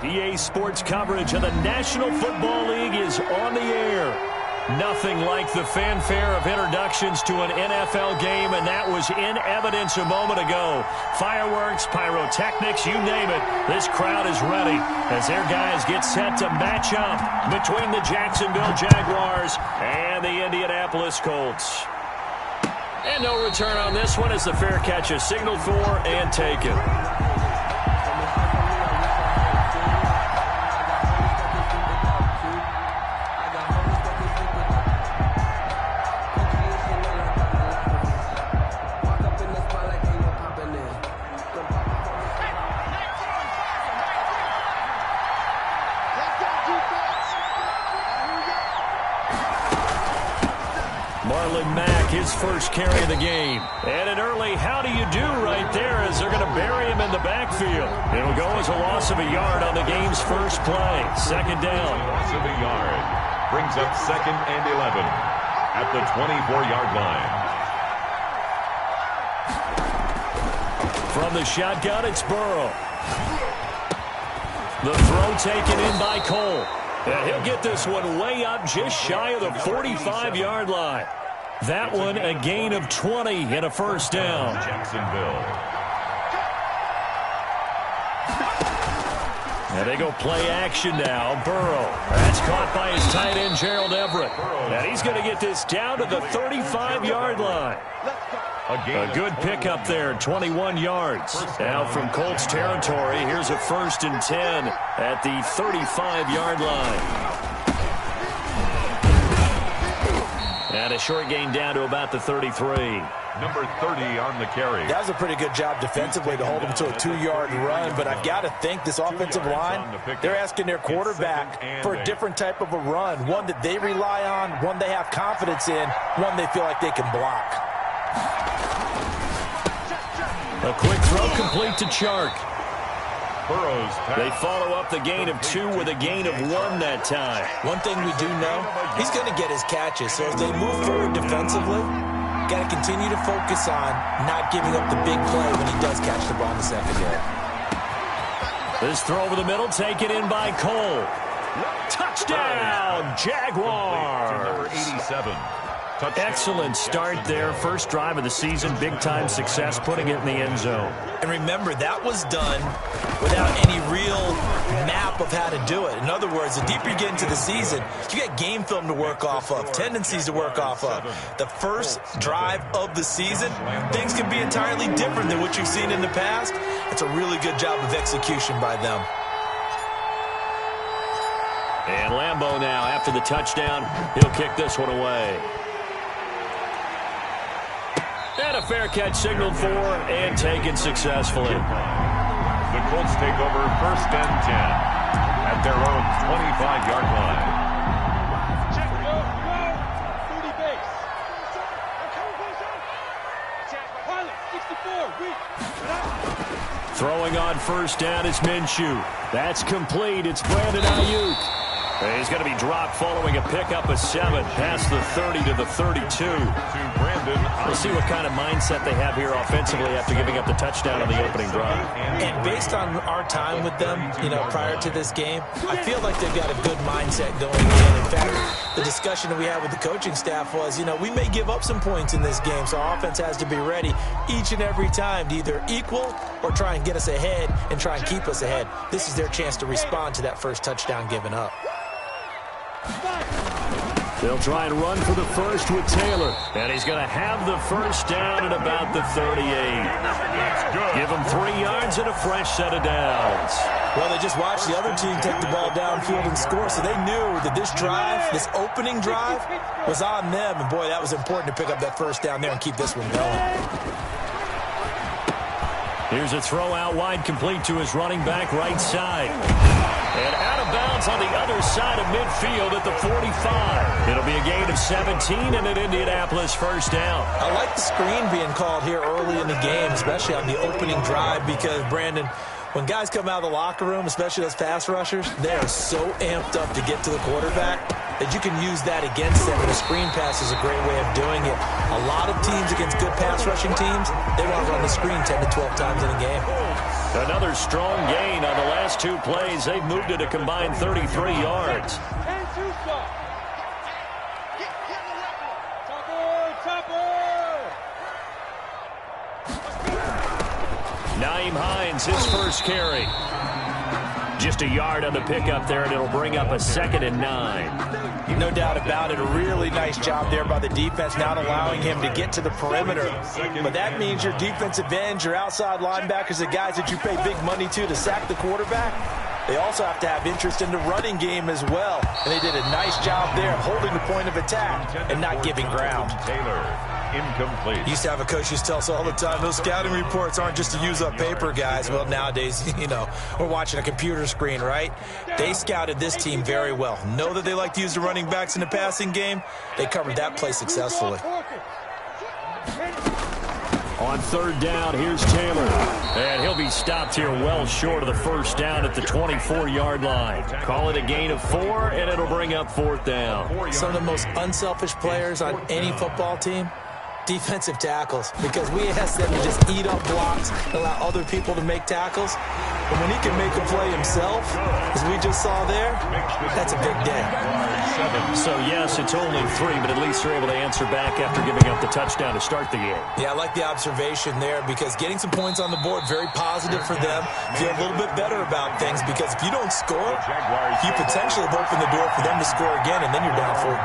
EA Sports coverage of the National Football League is on the air. Nothing like the fanfare of introductions to an NFL game, and that was in evidence a moment ago. Fireworks, pyrotechnics, you name it. This crowd is ready as their guys get set to match up between the Jacksonville Jaguars and the Indianapolis Colts. And no return on this one as the fair catch is signaled for and taken. His first carry of the game. And an early how do you do right there as they're going to bury him in the backfield. It'll go as a loss of a yard on the game's first play. Second down. Loss of a yard. Brings up 2nd and 11 at the 24-yard line. From the shotgun, it's Burrow. The throw taken in by Cole. And he'll get this one way up just shy of the 45-yard line. That one a gain of 20 and a first down. Jacksonville. And they go play action now. Burrow. That's caught by his tight end, Gerald Everett. And he's going to get this down to the 35-yard line. A good pickup there, 21 yards. Now from Colts territory, here's a 1st and 10 at the 35-yard line. And a short gain down to about the 33. Number 30 on the carry. That was a pretty good job defensively to hold him to a 2-yard run, but I've got to think this offensive line, they're asking their quarterback for a different type of a run, one that they rely on, one they have confidence in, one they feel like they can block. A quick throw complete to Chark. Burrow's they follow up the gain of 2 with a gain of 1 that time. One thing we do know, he's going to get his catches. So as they move forward defensively, got to continue to focus on not giving up the big play when he does catch the ball in the secondary. This throw over the middle taken in by Cole. Touchdown, Jaguars. Number 87. Excellent start there. First drive of the season. Big-time success putting it in the end zone. And remember, that was done without any real map of how to do it. In other words, the deeper you get into the season, you got game film to work off of, tendencies to work off of. The first drive of the season, things can be entirely different than what you've seen in the past. It's a really good job of execution by them. And Lambeau now, after the touchdown, he'll kick this one away. And a fair catch signaled for and taken successfully. The Colts take over 1st and 10 at their own 25-yard line. Check, go, 30 base. Pilot, 64, Throwing on 1st down is Minshew. That's complete. It's Brandon Ayuk. He's going to be dropped following a pickup of 7 past the 30 to the 32. We'll see what kind of mindset they have here offensively after giving up the touchdown on the opening drive. And based on our time with them, prior to this game, I feel like they've got a good mindset going in. In fact, the discussion that we had with the coaching staff was, we may give up some points in this game, so our offense has to be ready each and every time to either equal or try and get us ahead and try and keep us ahead. This is their chance to respond to that first touchdown given up. They'll try and run for the first with Taylor. And he's going to have the first down at about the 38. Give him 3 yards and a fresh set of downs. Well, they just watched the other team take the ball downfield and score, so they knew that this drive, this opening drive, was on them. And, boy, that was important to pick up that first down there and keep this one going. Here's a throw out wide, complete to his running back right side. And out of bounds on the other side of midfield at the 45. It'll be a gain of 17 and an Indianapolis first down. I like the screen being called here early in the game, especially on the opening drive, because, Brandon, when guys come out of the locker room, especially those pass rushers, they are so amped up to get to the quarterback that you can use that against them, and a screen pass is a great way of doing it. A lot of teams against good pass rushing teams, they want to run the screen 10 to 12 times in a game. Another strong gain on the last 2 plays. They've moved it a combined 33 yards. Naeem Hines, his first carry. Just a yard on the pickup there, and it'll bring up a 2nd and 9. No doubt about it. A really nice job there by the defense, not allowing him to get to the perimeter. But that means your defensive ends, your outside linebackers, the guys that you pay big money to sack the quarterback, they also have to have interest in the running game as well. And they did a nice job there of holding the point of attack and not giving ground. Taylor, incomplete. Used to have a coach who tells us all the time, those scouting reports aren't just to use up paper, guys. Well, nowadays, we're watching a computer screen, right? They scouted this team very well. Know that they like to use the running backs in the passing game. They covered that play successfully. On 3rd down, here's Taylor. And he'll be stopped here well short of the first down at the 24-yard line. Call it a gain of 4, and it'll bring up 4th down. Some of the most unselfish players on any football team, defensive tackles, because we ask them to just eat up blocks and allow other people to make tackles. But when he can make a play himself, as we just saw there, that's a big day. So, yes, it's only 3, but at least they're able to answer back after giving up the touchdown to start the game. Yeah, I like the observation there, because getting some points on the board, very positive for them. Feel a little bit better about things, because if you don't score, you potentially have opened the door for them to score again, and then you're down 14.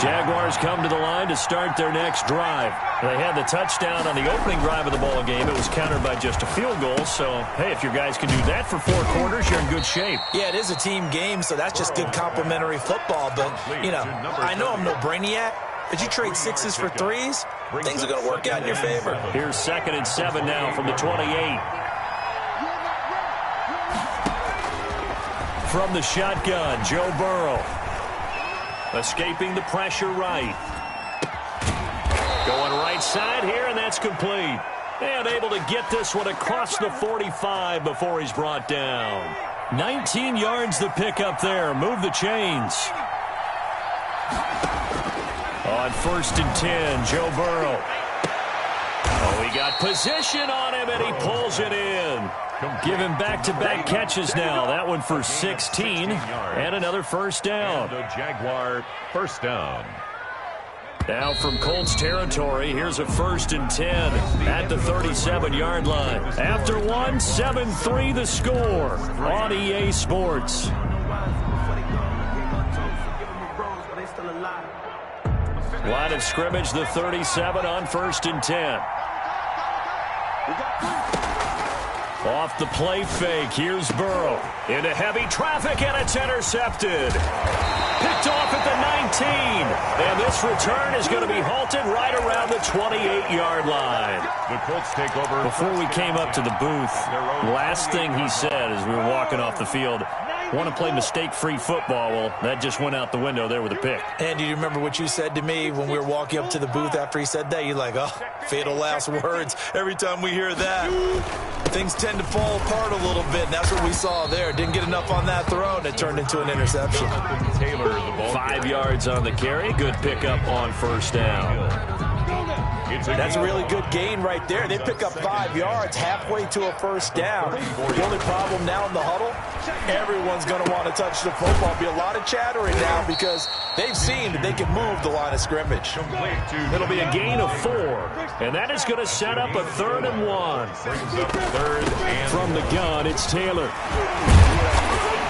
Jaguars come to the line to start their next drive. They had the touchdown on the opening drive of the ball game. It was countered by just a field goal. So, hey, if your guys can do that for 4 quarters, you're in good shape. Yeah, it is a team game, so that's just good complimentary football. But, I know I'm no brainiac, but you trade 6s for 3s, things are going to work out in your favor. Here's 2nd and 7 now from the 28. From the shotgun, Joe Burrow. Escaping the pressure right. Going right side here, and that's complete. And able to get this one across the 45 before he's brought down. 19 yards the pickup there. Move the chains. On 1st and 10, Joe Burrow. Oh, he got position on him, and he pulls it in. Give him back-to-back catches now. That one for 16, and another first down. And a Jaguar first down. Now from Colts territory, here's a 1st and 10 at the 37-yard line. After 1, 7-3 the score on EA Sports. Line of scrimmage, the 37 on 1st and 10. Off the play fake, here's Burrow. Into heavy traffic, and it's intercepted. Picked off at the 19. And this return is going to be halted right around the 28-yard line. The Colts take over. Before we came up to the booth, last thing he said as we were walking off the field, want to play mistake-free football. Well, that just went out the window there with a pick. And do you remember what you said to me when we were walking up to the booth after he said that? You're like, oh, fatal last words. Every time we hear that, things tend to fall apart a little bit, and that's what we saw there. Didn't get enough on that throw, and it turned into an interception. Taylor, the ball. 5 yards on the carry. Good pickup on 1st down. That's a really good gain right there. They pick up 5 yards halfway to a 1st down. The only problem now in the huddle, everyone's going to want to touch the football. Be a lot of chattering now because they've seen that they can move the line of scrimmage. It'll be a gain of 4, and that is going to set up a 3rd and 1. From the gun, it's Taylor.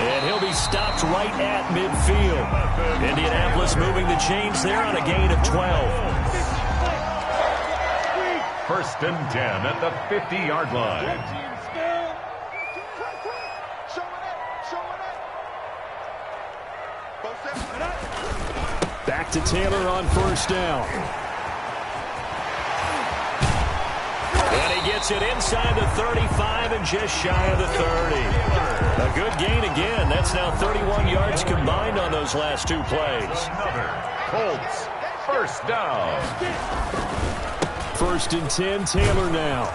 And he'll be stopped right at midfield. Indianapolis moving the chains there on a gain of 12. 1st and 10 at the 50-yard line. Back to Taylor on 1st down. And he gets it inside the 35 and just shy of the 30. A good gain again. That's now 31 yards combined on those last 2 plays. Colts, 1st down. 1st and 10, Taylor now.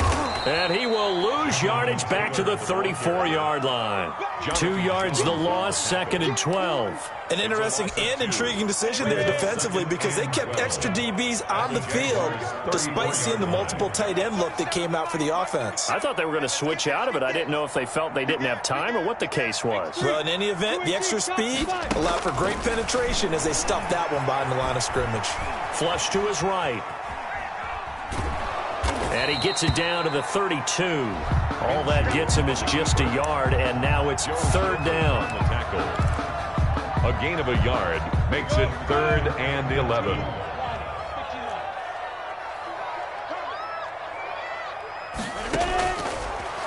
And he will lose yardage back to the 34-yard line. 2 yards the loss, 2nd and 12. An interesting and intriguing decision there defensively because they kept extra DBs on the field despite seeing the multiple tight end look that came out for the offense. I thought they were going to switch out of it. I didn't know if they felt they didn't have time or what the case was. Well, in any event, the extra speed allowed for great penetration as they stuffed that one behind the line of scrimmage. Flush to his right. And he gets it down to the 32. All that gets him is just a yard, and now it's 3rd down. A gain of a yard makes it 3rd and 11.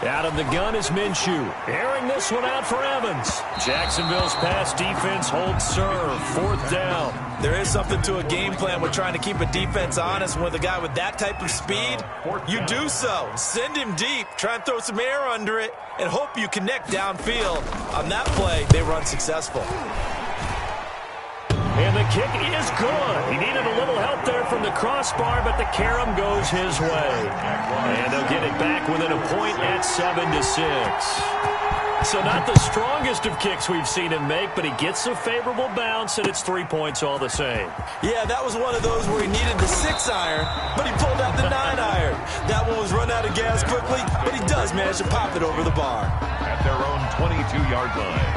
Out of the gun is Minshew. Airing this one out for Evans. Jacksonville's pass defense holds serve. 4th down. There is something to a game plan with trying to keep a defense honest. With a guy with that type of speed, you do so. Send him deep. Try and throw some air under it and hope you connect downfield. On that play, they were unsuccessful. And the kick is good. He needed a little help there from the crossbar, but the carom goes his way. And they'll get it back within a point at 7-6. So not the strongest of kicks we've seen him make, but he gets a favorable bounce, and it's 3 points all the same. Yeah, that was one of those where he needed the 6-iron, but he pulled out the 9-iron. That one was run out of gas quickly, but he does manage to pop it over the bar. At their own 22-yard line.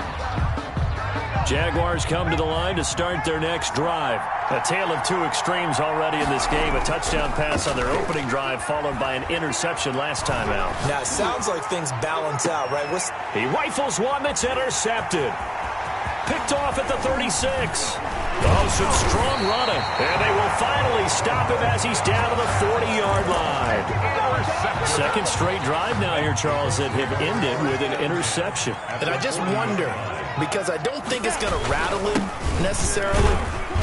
Jaguars come to the line to start their next drive. A tale of two extremes already in this game. A touchdown pass on their opening drive, followed by an interception last time out. Now, it sounds like things balance out, right? He rifles one that's intercepted. Picked off at the 36. Oh, some strong running. And they will finally stop him as he's down to the 40-yard line. Second straight drive now here, Charles, that have ended with an interception. And I just wonder, because I don't think it's going to rattle him necessarily.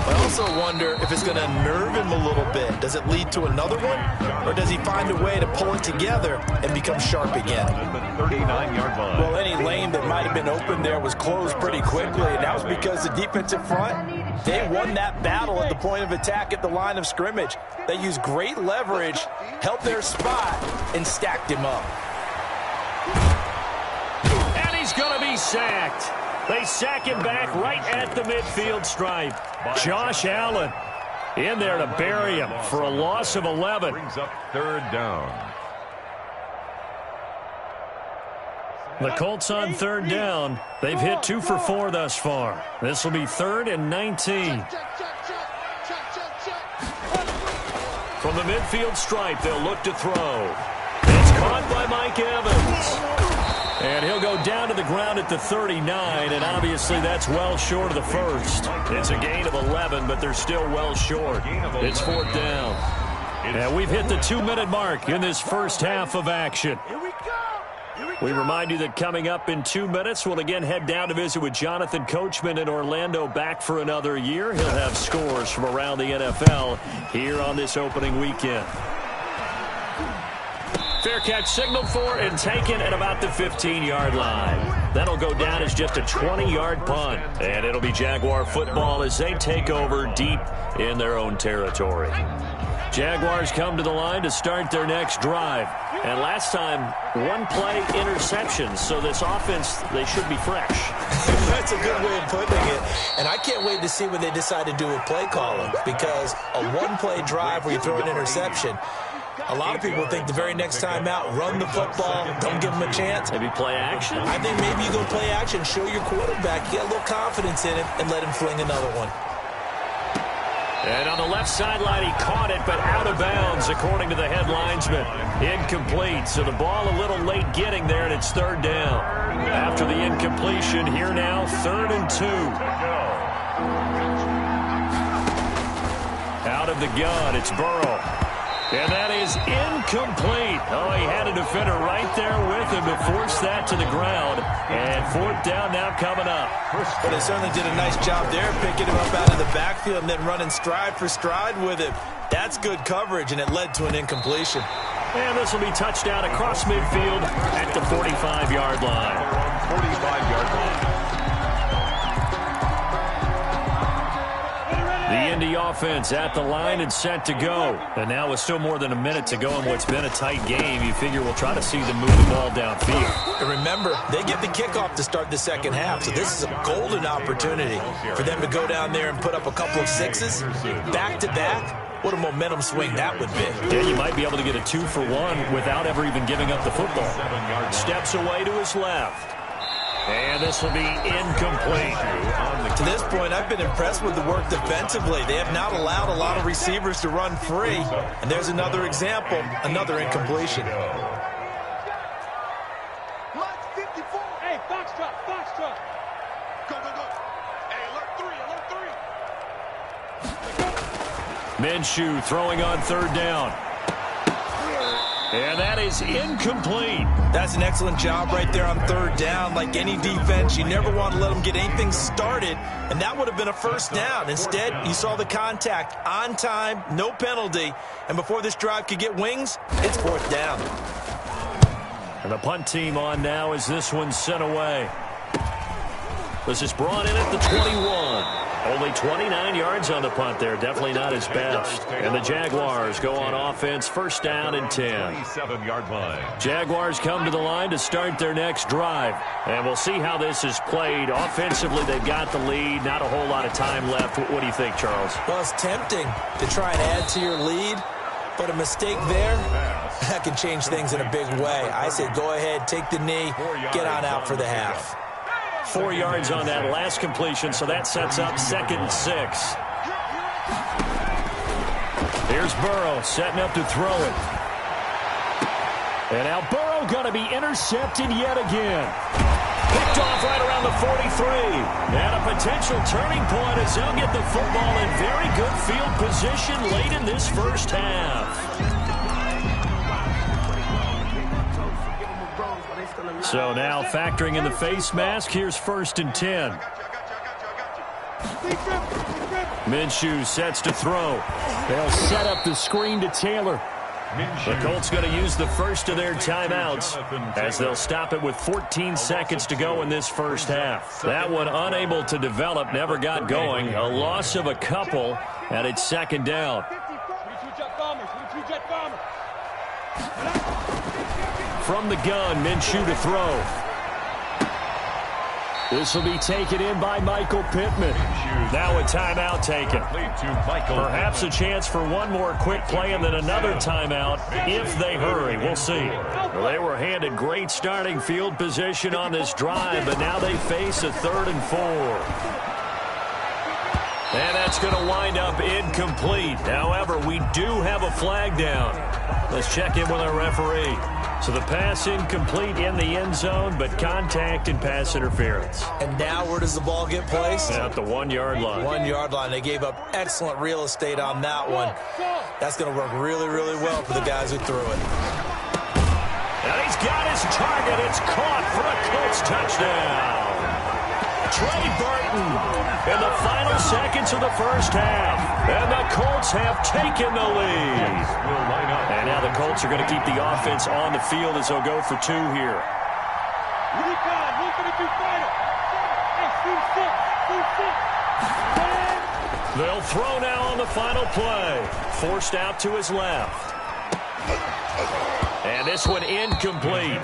I also wonder if it's going to nerve him a little bit. Does it lead to another one? Or does he find a way to pull it together and become sharp again? 39-yard line. Well, any lane that might have been open there was closed pretty quickly, and that was because the defensive front, they won that battle at the point of attack at the line of scrimmage. They used great leverage, held their spot, and stacked him up. And he's going to be sacked. They sack him back right at the midfield stripe. Josh Allen in there to bury him for a loss of 11. Brings up 3rd down. The Colts on 3rd down. They've hit 2 for 4 thus far. This will be 3rd and 19. From the midfield stripe, they'll look to throw. It's caught by Mike Evans. And he'll go down to the ground at the 39, and obviously that's well short of the first. It's a gain of 11, but they're still well short. It's 4th down. And we've hit the 2-minute mark in this first half of action. We remind you that coming up in 2 minutes, we'll again head down to visit with Jonathan Coachman in Orlando, back for another year. He'll have scores from around the NFL here on this opening weekend. Fair catch signaled for and taken at about the 15-yard line. That'll go down as just a 20-yard punt. And it'll be Jaguar football as they take over deep in their own territory. Jaguars come to the line to start their next drive. And last time, 1-play interceptions. So this offense, they should be fresh. That's a good way of putting it. And I can't wait to see what they decide to do with play calling. Because a 1-play drive where you throw an interception, a lot of people think the very next time out, run the football, don't give them a chance. Maybe play action? I think maybe you go play action, show your quarterback, get a little confidence in him, and let him fling another one. And on the left sideline, he caught it, but out of bounds, according to the head linesman. Incomplete, so the ball a little late getting there, and it's 3rd down. After the incompletion, here now, 3rd and 2. Out of the gun, it's Burrow. And that is incomplete. Oh, he had a defender right there with him to force that to the ground. And 4th down now coming up. But they certainly did a nice job there, picking him up out of the backfield and then running stride for stride with him. That's good coverage, and it led to an incompletion. And this will be touchdown across midfield at the 45-yard line. 45-yard line. The Indy offense at the line and set to go. And now with still more than a minute to go in what's been a tight game, you figure we'll try to see them move the ball downfield. And remember, they get the kickoff to start the second half, so this is a golden opportunity for them to go down there and put up a couple of sixes back-to-back. What a momentum swing that would be. Yeah, you might be able to get a 2-for-1 without ever even giving up the football. Steps away to his left. And this will be incomplete. To this point, I've been impressed with the work defensively. They have not allowed a lot of receivers to run free. And there's another example, another incompletion. Hey, foxtrot, foxtrot. Go, go, go. Hey, alert 3, alert 3. Minshew throwing on third down. And that is incomplete. That's an excellent job right there on third down. Like any defense, you never want to let them get anything started, and that would have been a first down. Instead, you saw the contact on time, no penalty, and before this drive could get wings, it's fourth down. And the punt team on now as this one's sent away. This is brought in at the 21. Only 29 yards on the punt there. Definitely not his best. And the Jaguars go on offense, first down and 10. 27-yard line. Jaguars come to the line to start their next drive. And we'll see how this is played. Offensively, they've got the lead. Not a whole lot of time left. What do you think, Charles? Well, it's tempting to try and add to your lead, but a mistake there, that can change things in a big way. I say go ahead, take the knee, get on out for the half. 4 yards on that last completion, so that sets up 2nd and 6. Here's Burrow setting up to throw it. And now Burrow going to be intercepted yet again. Picked off right around the 43. And a potential turning point as they'll get the football in very good field position late in this first half. So now factoring in the face mask, here's 1st and 10. Minshew sets to throw. They'll set up the screen to Taylor. The Colts going to use the first of their timeouts as they'll stop it with 14 seconds to go in this first half. That one unable to develop, never got going. A loss of a couple, and it's 2nd down. From the gun, Minshew to throw. This will be taken in by Michael Pittman. Now a timeout taken. Perhaps a chance for one more quick play and then another timeout if they hurry. We'll see. Well, they were handed great starting field position on this drive, but now they face a 3rd and 4. And that's going to wind up incomplete. However, we do have a flag down. Let's check in with our referee. So the pass incomplete in the end zone, but contact and pass interference. And now where does the ball get placed? At the 1 yard line. 1 yard line. They gave up excellent real estate on that one. That's going to work really, really well for the guys who threw it. And he's got his target. It's caught for a Colts touchdown. Trey Burton in the final seconds of the first half. And the Colts have taken the lead. And now the Colts are going to keep the offense on the field as they'll go for 2 here. They'll throw now on the final play. Forced out to his left. And this one incomplete.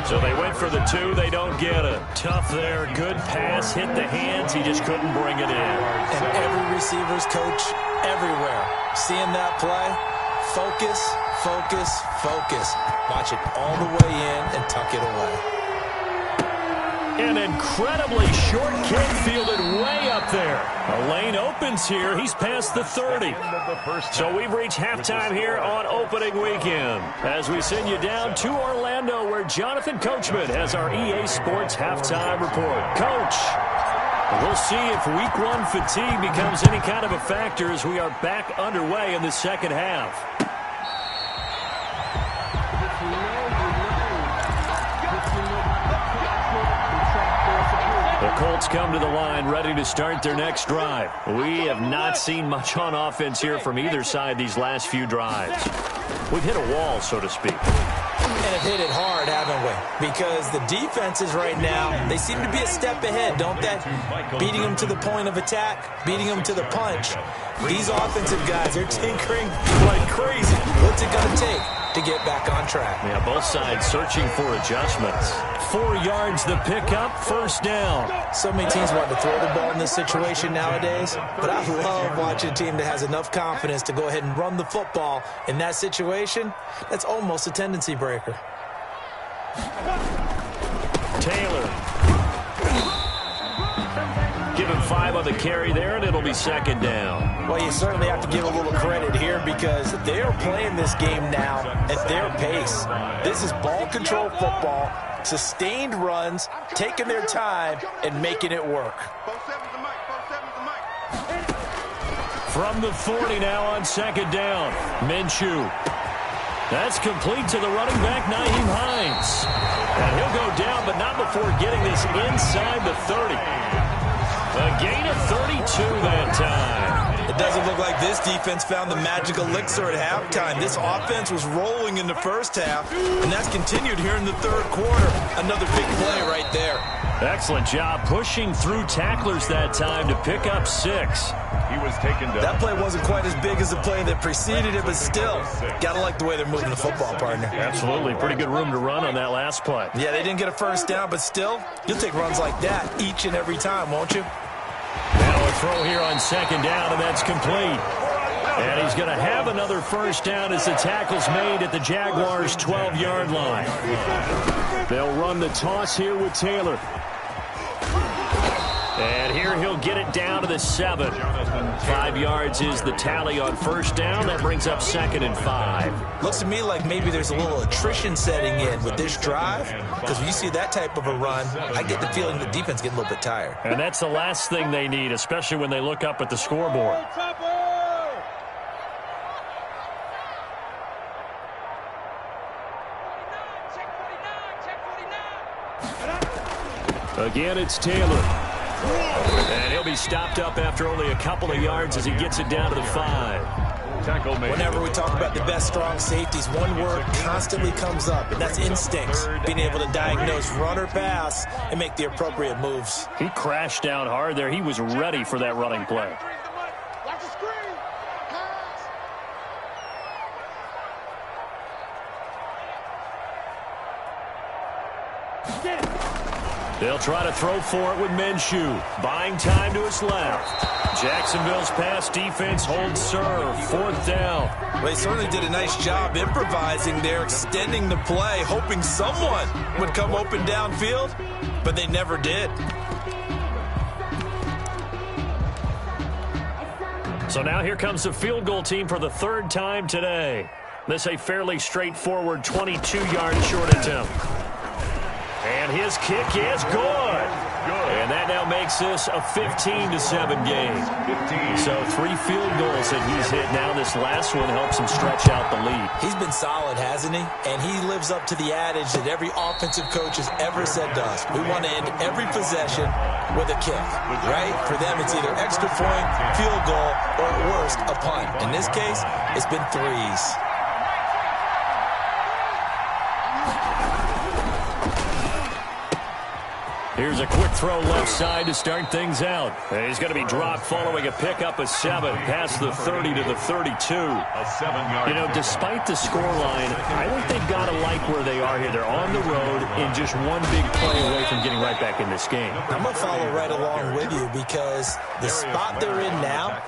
So they went for the 2. They don't get it. Tough there. Good pass. Hit the hands. He just couldn't bring it in. And every receiver's coach everywhere. Seeing that play, focus, focus, focus. Watch it all the way in and tuck it away. An incredibly short kick fielded way up there. A lane opens here. He's past the 30. So we've reached halftime here on opening weekend as we send you down to Orlando where Jonathan Coachman has our EA Sports halftime report. Coach, we'll see if week 1 fatigue becomes any kind of a factor as we are back underway in the second half. The Colts come to the line ready to start their next drive. We have not seen much on offense here from either side these last few drives. We've hit a wall, so to speak. And have hit it hard, haven't we? Because the defenses right now, they seem to be a step ahead, don't they? Beating them to the point of attack, beating them to the punch. These offensive guys, they're tinkering like crazy. What's it going to take to get back on track? Yeah, both sides searching for adjustments. 4 yards the pickup, first down. So many teams want to throw the ball in this situation nowadays, but I love watching a team that has enough confidence to go ahead and run the football in that situation. That's almost a tendency breaker. Taylor. Give him 5 on the carry there, and it'll be second down. Well, you certainly have to give a little credit here because they are playing this game now at their pace. This is ball control football, sustained runs, taking their time, and making it work. From the 40 now on second down. Minshew. That's complete to the running back, Nyheim Hines. And he'll go down, but not before getting this inside the 30. A gain of 32 that time. It doesn't look like this defense found the magic elixir at halftime. This offense was rolling in the first half, and that's continued here in the third quarter. Another big play right there. Excellent job pushing through tacklers that time to pick up 6. He was taken down. That play wasn't quite as big as the play that preceded it, but still, gotta like the way they're moving the football, partner. Absolutely. Pretty good room to run on that last play. Yeah, they didn't get a first down, but still, you'll take runs like that each and every time, won't you? Now a throw here on second down, and that's complete. And he's going to have another first down as the tackle's made at the Jaguars' 12-yard line. They'll run the toss here with Taylor. And here he'll get it down to the 7. 5 yards is the tally on first down. That brings up second and 5. Looks to me like maybe there's a little attrition setting in with this drive, because when you see that type of a run, I get the feeling the defense getting a little bit tired. And that's the last thing they need, especially when they look up at the scoreboard. Again, it's Taylor. And he'll be stopped up after only a couple of yards as he gets it down to the 5. Tackle made. Whenever we talk about the best strong safeties, one word constantly comes up, and that's instincts. Being able to diagnose run or pass and make the appropriate moves. He crashed down hard there. He was ready for that running play. Watch the screen. Get it. They'll try to throw for it with Minshew. Buying time to his left. Jacksonville's pass defense holds serve. 4th down. Well, they certainly did a nice job improvising there, extending the play, hoping someone would come open downfield, but they never did. So now here comes the field goal team for the 3rd time today. This a fairly straightforward 22-yard short attempt. And his kick is good. And that now makes this a 15-7 game. So 3 field goals that he's hit now. This last one helps him stretch out the lead. He's been solid, hasn't he? And he lives up to the adage that every offensive coach has ever said to us. We want to end every possession with a kick, right? For them, it's either extra point, field goal, or at worst, a punt. In this case, it's been 3s. Here's a quick throw left side to start things out. And he's going to be dropped following a pickup of 7 past the 30 to the 32. A 7-yard. You know, despite the scoreline, I think they've got to like where they are here. They're on the road and just one big play away from getting right back in this game. I'm going to follow right along with you because the spot they're in now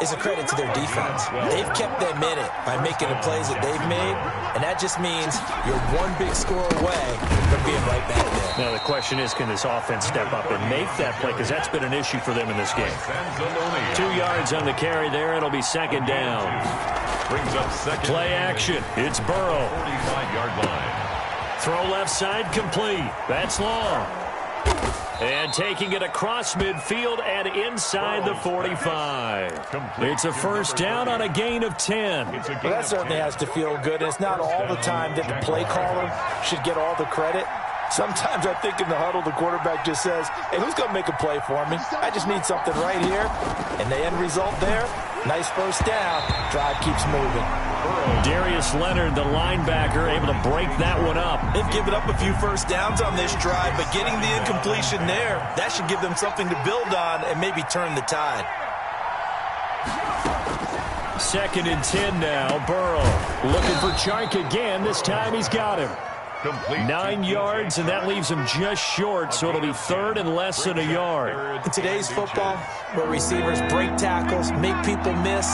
is a credit to their defense. They've kept them in it by making the plays that they've made, and that just means you're one big score away from being right back there. Now the question is, can this offense step up and make that play? Because that's been an issue for them in this game. 2 yards on the carry there. It'll be second down. Brings up second. Play action. It's Burrow. 45-yard line. Throw left side complete. That's long. And taking it across midfield and inside the 45. It's a first down on a gain of 10. Well, that certainly has to feel good. It's not all the time that the play caller should get all the credit. Sometimes I think in the huddle, the quarterback just says, hey, who's going to make a play for me? I just need something right here. And the end result there, Nice first down. Drive keeps moving. Darius Leonard, the linebacker, able to break that one up. They've given up a few first downs on this drive, but getting the incompletion there, that should give them something to build on and maybe turn the tide. 2nd and 10 now. Burrow looking for Chark again. This time he's got him. 9 yards, and that leaves him just short, so it'll be 3rd and less than a yard. In today's football, where receivers break tackles, make people miss,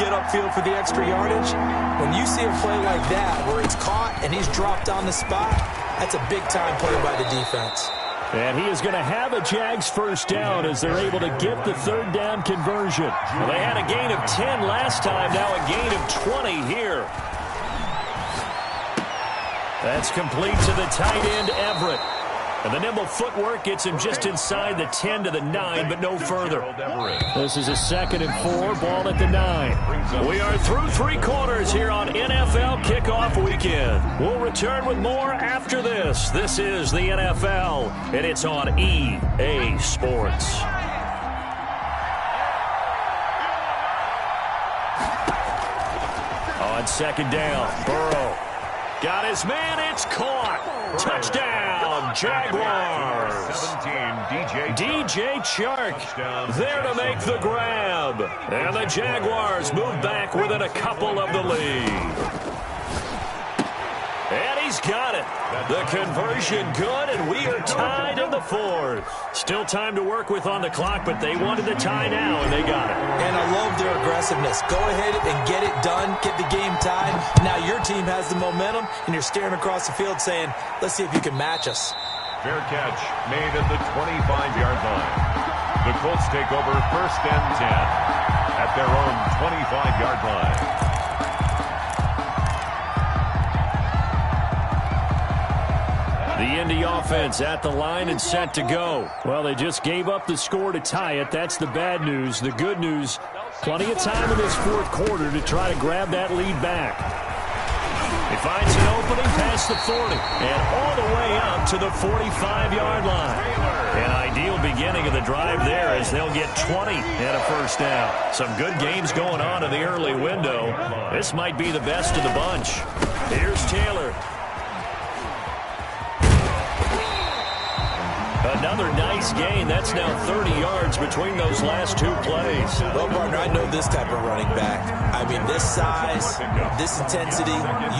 get upfield for the extra yardage, when you see a play like that where it's caught and he's dropped on the spot, that's a big-time play by the defense. And he is going to have a Jags first down as they're able to get the 3rd down conversion. Well, they had a gain of 10 last time, now a gain of 20 here. That's complete to the tight end, Everett. And the nimble footwork gets him just inside the 10 to the 9, but no further. This is a 2nd and 4, ball at the 9. We are through 3 quarters here on NFL Kickoff Weekend. We'll return with more after this. This is the NFL, and it's on EA Sports. On 2nd down, Burrow. Got his man, it's caught. Touchdown, Jaguars. 17, DJ Chark there to make the grab. And the Jaguars move back within a couple of the lead. And he's got it. The conversion good, and we are tied in the 4th. Still time to work with on the clock, but they wanted the tie now, and they got it. And I love their aggressiveness. Go ahead and get it done, get the game tied. Now your team has the momentum, and you're staring across the field saying, let's see if you can match us. Fair catch made at the 25-yard line. The Colts take over 1st and 10 at their own 25-yard line. The Indy offense at the line and set to go. Well, they just gave up the score to tie it. That's the bad news. The good news, plenty of time in this 4th quarter to try to grab that lead back. He finds an opening past the 40 and all the way up to the 45-yard line. An ideal beginning of the drive there as they'll get 20 and a first down. Some good games going on in the early window. This might be the best of the bunch. Here's Taylor. Another nice gain. That's now 30 yards between those last 2 plays. Well, partner, I know this type of running back. I mean, this size, this intensity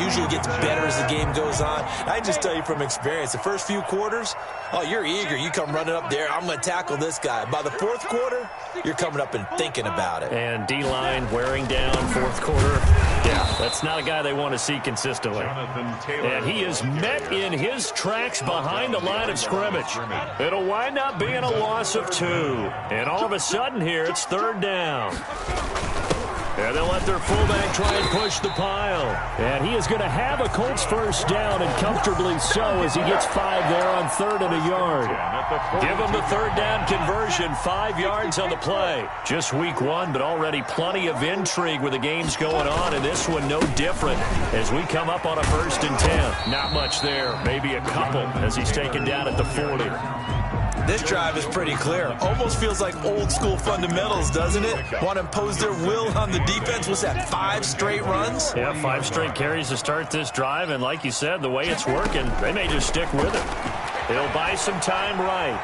usually gets better as the game goes on. I just tell you from experience, the first few quarters, oh, you're eager. You come running up there, I'm going to tackle this guy. By the 4th quarter, you're coming up and thinking about it. And D-line wearing down 4th quarter. Yeah, that's not a guy they want to see consistently. And he is met in his tracks behind the line of scrimmage. It'll wind up being a loss of 2. And all of a sudden here, it's 3rd down. And they'll let their fullback try and push the pile. And he is going to have a Colts first down, and comfortably so, as he gets 5 there on 3rd and a yard. Give him the 3rd down conversion, 5 yards on the play. Just week 1, but already plenty of intrigue with the games going on, and this one no different as we come up on a 1st and 10. Not much there, maybe a couple as he's taken down at the 40. This drive is pretty clear. Almost feels like old school fundamentals, doesn't it? Want to impose their will on the defense. Was that 5 straight runs? Yeah, 5 straight carries to start this drive, and like you said, the way it's working, they may just stick with it. He'll buy some time right.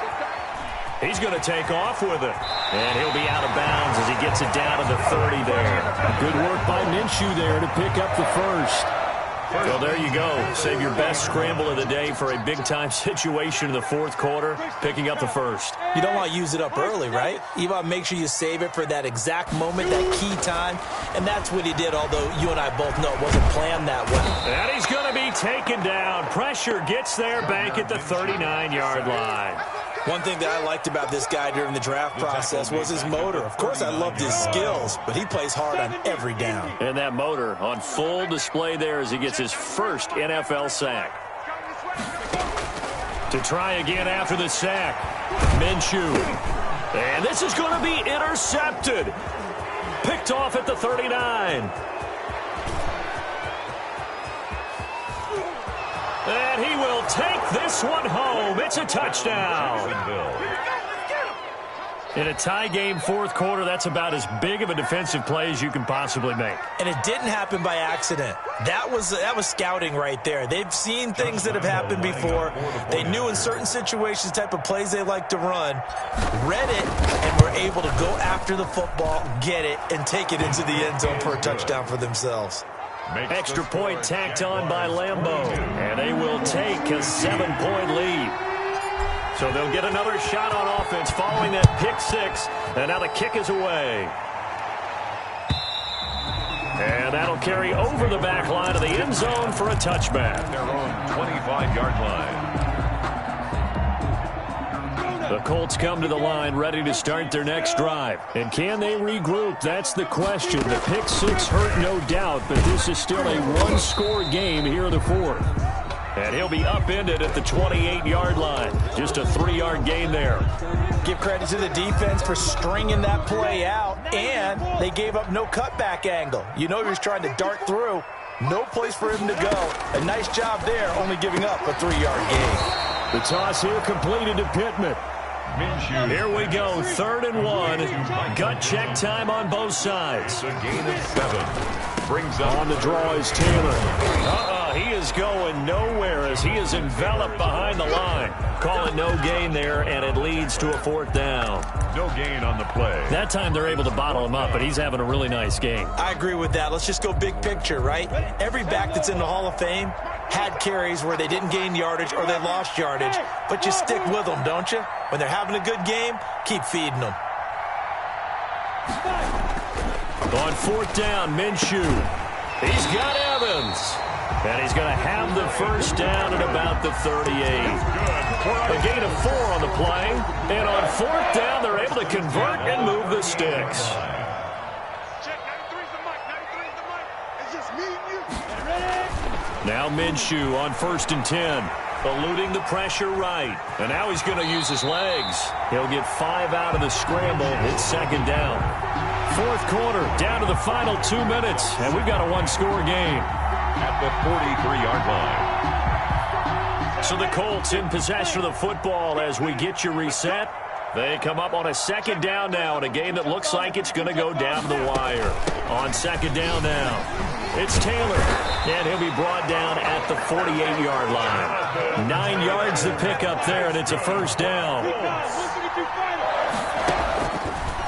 He's going to take off with it, and he'll be out of bounds as he gets it down to the 30 there. Good work by Minshew there to pick up the first. Well, there you go. Save your best scramble of the day for a big-time situation in the 4th quarter, picking up the first. You don't want to use it up early, right? You want to make sure you save it for that exact moment, that key time, and that's what he did, although you and I both know it wasn't planned that way. And he's going to be taken down. Pressure gets there back at the 39-yard line. One thing that I liked about this guy during the draft process was his motor. Of course, I loved his skills, but he plays hard on every down. And that motor on full display there as he gets his first NFL sack. To try again after the sack, Minshew. And this is going to be intercepted. Picked off at the 39. And he will take this one home. It's a touchdown. In a tie game fourth quarter, that's about as big of a defensive play as you can possibly make. And it didn't happen by accident. That was scouting right there. They've seen things that have happened before. They knew in certain situations type of plays they like to run, read it, and were able to go after the football, get it, and take it into the end zone for a touchdown for themselves. Extra point tacked on by Lambeau, and they will take a 7-point lead. So they'll get another shot on offense following that pick six, and now the kick is away. And that'll carry over the back line of the end zone for a touchback. Their own 25-yard line. The Colts come to the line ready to start their next drive. And can they regroup? That's the question. The pick six hurt, no doubt, but this is still a one-score game here in the fourth. And he'll be upended at the 28-yard line. Just a 3-yard gain there. Give credit to the defense for stringing that play out, and they gave up no cutback angle. You know he was trying to dart through. No place for him to go. A nice job there, only giving up a 3-yard gain. The toss here completed to Pittman. Here we go, 3rd and 1. Gut check time on both sides. A gain of 7. Brings up on the draw is Taylor. He is going nowhere as he is enveloped behind the line. Calling no gain there, and it leads to a 4th down. No gain on the play. That time they're able to bottle him up, but he's having a really nice game. I agree with that. Let's just go big picture, right? Every back that's in the Hall of Fame had carries where they didn't gain yardage or they lost yardage, but you stick with them, don't you? When they're having a good game, keep feeding them. On 4th down, Minshew. He's got Evans. And he's going to have the first down at about the 38. A gain of 4 on the play. And on 4th down, they're able to convert and move the sticks. Check, 93's the mic. 93's the mic. It's just me and you. Ready? Now Minshew on 1st and 10. Eluding the pressure right. And now he's going to use his legs. He'll get 5 out of the scramble. It's 2nd down. 4th quarter, down to the final 2 minutes. And we've got a one-score game. At the 43-yard line. So the Colts in possession of the football as we get you reset. They come up on a 2nd down now in a game that looks like it's going to go down to the wire. On 2nd down now, it's Taylor. And he'll be brought down at the 48-yard line. 9 yards to pick up there, and it's a 1st down.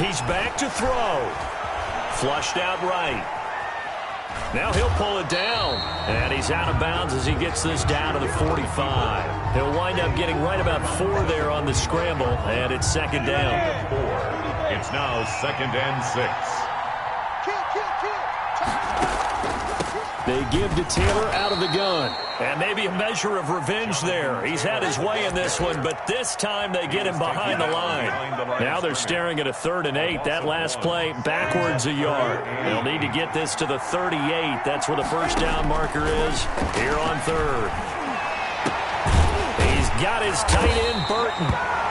He's back to throw. Flushed out right. Now he'll pull it down, and he's out of bounds as he gets this down to the 45. He'll wind up getting right about 4 there on the scramble, and it's 2nd down. It's now 2nd and 6. They give to Taylor out of the gun. And maybe a measure of revenge there. He's had his way in this one, but this time they get him behind the line. Now they're staring at a 3rd and 8. That last play, backwards a yard. They'll need to get this to the 38. That's where the first down marker is here on 3rd. He's got his tight end, Burton.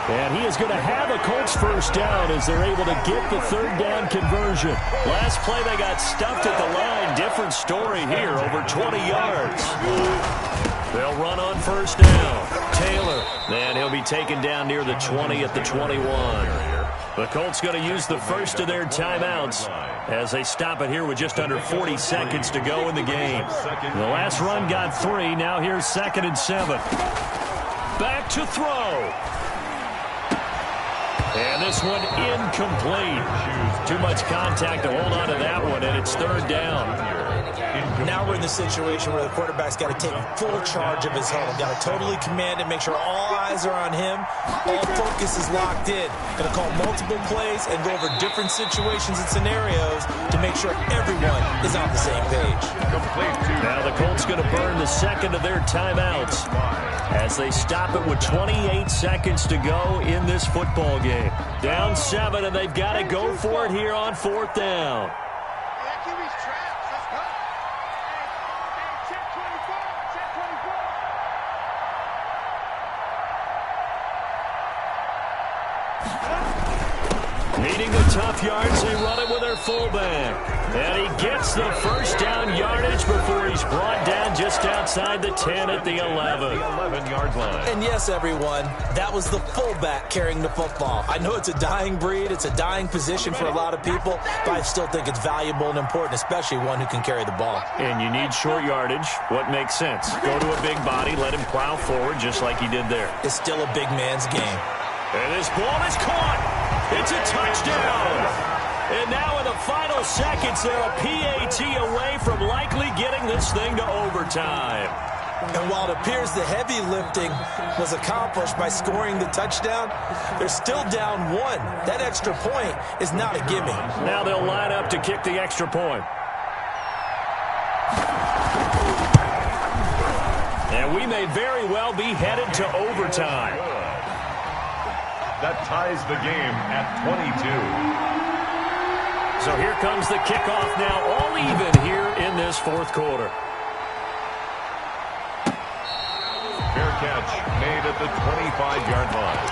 And he is going to have a Colts first down as they're able to get the 3rd down conversion. Last play they got stuffed at the line. Different story here, over 20 yards. They'll run on 1st down. Taylor, and he'll be taken down near the 20 at the 21. The Colts going to use the first of their timeouts as they stop it here with just under 40 seconds to go in the game. The last run got 3. Now here's 2nd and 7. Back to throw. And this one incomplete. Too much contact to hold on to that one, and it's 3rd down. Now we're in the situation where the quarterback's got to take full charge of his home. Got to totally command it, make sure all eyes are on him. All focus is locked in. Going to call multiple plays and go over different situations and scenarios to make sure everyone is on the same page. Now the Colts going to burn the 2nd of their timeouts as they stop it with 28 seconds to go in this football game. Down 7, and they've got to go for it here on 4th down. Needing the tough yards, they run it with their fullback. And he gets the first down yardage before he's brought down just outside the 10 at the 11. 11-yard line. And yes, everyone, that was the fullback carrying the football. I know it's a dying breed, it's a dying position for a lot of people, but I still think it's valuable and important, especially one who can carry the ball. And you need short yardage. What makes sense? Go to a big body, let him plow forward just like he did there. It's still a big man's game. And this ball is caught. It's a touchdown. And now in the final seconds, they're a PAT away from likely getting this thing to overtime. And while it appears the heavy lifting was accomplished by scoring the touchdown, they're still down one. That extra point is not a gimme. Now they'll line up to kick the extra point. And we may very well be headed to overtime. That ties the game at 22. So here comes the kickoff now, all even here in this fourth quarter. Fair catch made at the 25-yard line.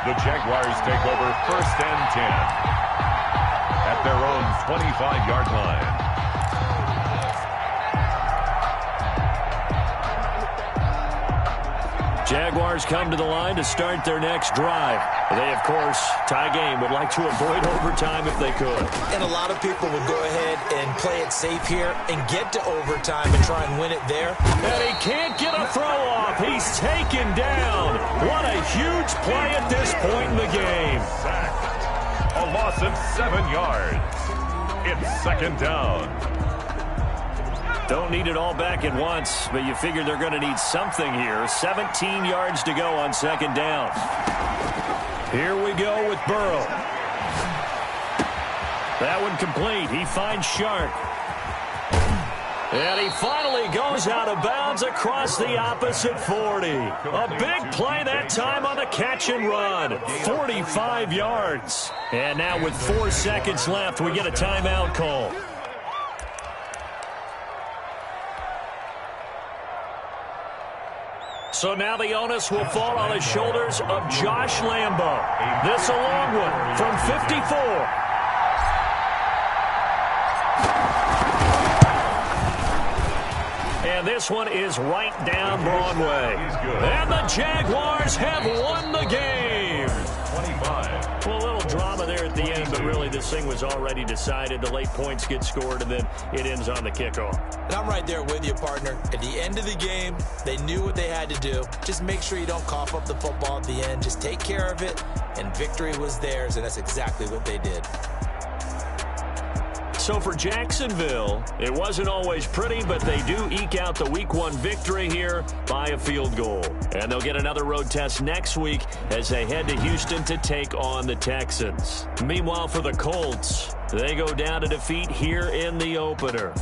The Jaguars take over first and 10 at their own 25-yard line. Jaguars come to the line to start their next drive. They, of course, tie game, would like to avoid overtime if they could. And a lot of people would go ahead and play it safe here and get to overtime and try and win it there. And he can't get a throw off. He's taken down. What a huge play at this point in the game. Sacked. A loss of 7 yards. It's second down. Don't need it all back at once, but you figure they're going to need something here. 17 yards to go on second down. Here we go with Burrow. That one complete. He finds Sharp. And he finally goes out of bounds across the opposite 40. A big play that time on the catch and run. 45 yards. And now with 4 seconds left, we get a timeout call. So now the onus will fall on the shoulders of Josh Lambo. This a long one from 54. And this one is right down Broadway. And the Jaguars have won the game. 25. Well, a little drama there at the end, but really this thing was already decided. The late points get scored, and then it ends on the kickoff. And I'm right there with you, partner. At the end of the game, they knew what they had to do. Just make sure you don't cough up the football at the end. Just take care of it, and victory was theirs, and that's exactly what they did. So for Jacksonville, it wasn't always pretty, but they do eke out the Week 1 victory here by a field goal. And they'll get another road test next week as they head to Houston to take on the Texans. Meanwhile, for the Colts, they go down to defeat here in the opener.